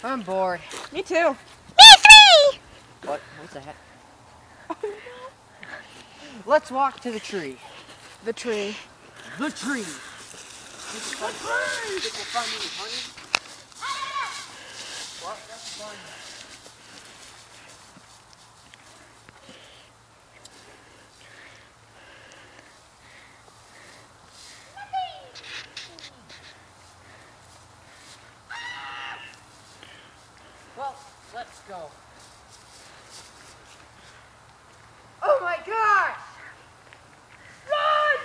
I'm bored. Me too. Me three! What's that? Let's walk to the tree. The tree. The tree. Think we'll find any honey? What? That's fun. Well, let's go. Oh my gosh! Run!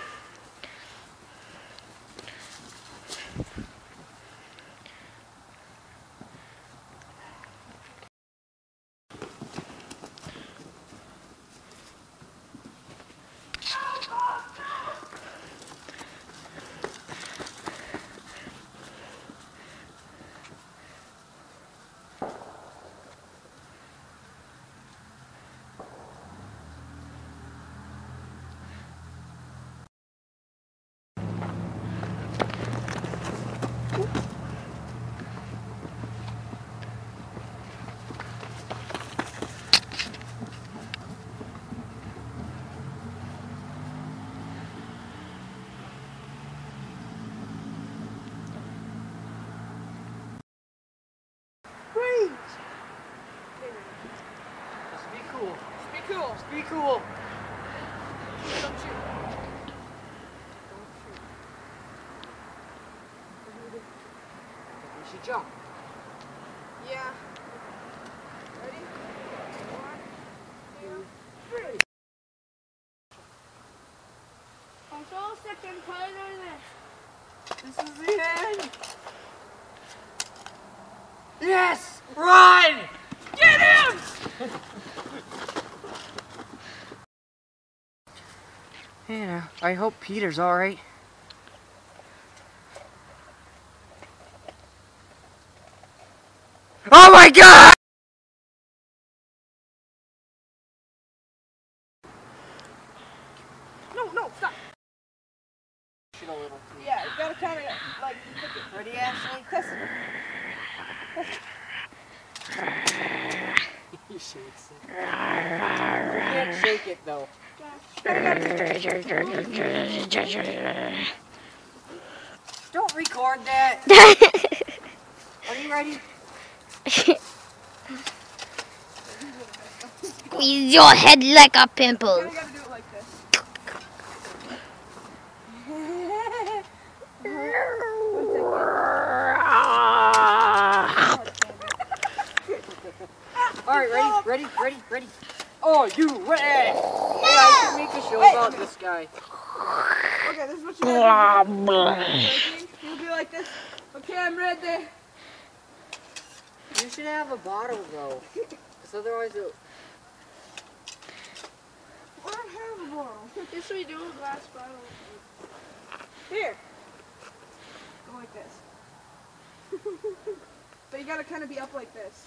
Great! Just be cool. Just be cool. Just be cool. Don't shoot. We should jump. Yeah. Ready? 1, 2, 3. I'm so sick and tired of this. This is the end. Yes! Run! Get him! Yeah, I hope Peter's alright. Oh my god! No, stop. Shoot a little too. Yeah, you gotta kind of like pick it. Ready, Ashley? Test You shakes it. You can't shake it though. Don't record that. Are you ready? Squeeze your head like a pimple. You gotta do it like this. Alright, ready? Oh, you ready? Hey, I should make a show about this guy. Okay, this is what you gotta do. You'll be like this. Okay, I'm ready. You should have a bottle though. Because otherwise it... I don't have a bottle. Yes, we do a glass bottle. Here. Go like this. But you gotta kind of be up like this.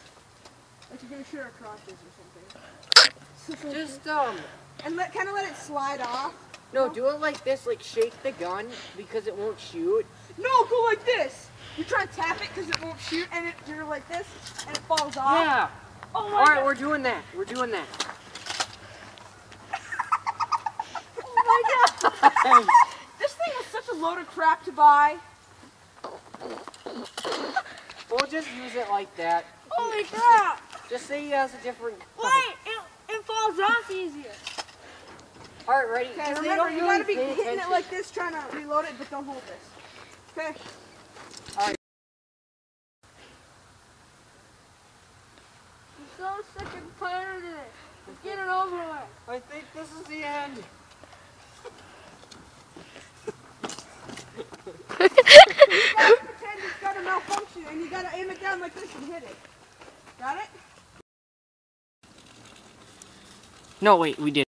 Like you're gonna shoot our crotches or something. Just, And kind of let it slide off. no, do it like this, like shake the gun because it won't shoot. No, go like this. You try to tap it because it won't shoot, and you're like this, and it falls off. Yeah. Oh my Alright, God. we're doing that. Oh my God. This thing was such a load of crap to buy. We'll just use it like that. Holy crap! Just say he has a different... Wait, it falls off easier. Alright, ready? Okay, 'Cause they remember, don't you really gotta be pay hitting it attention. like this, trying to reload it, but don't hold this. Okay? Alright. I'm so sick and tired of this. Let's get it over with. I think this is the end. You gotta pretend it's got a malfunction, and you gotta aim it down like this and hit it. Got it? No, wait, we did.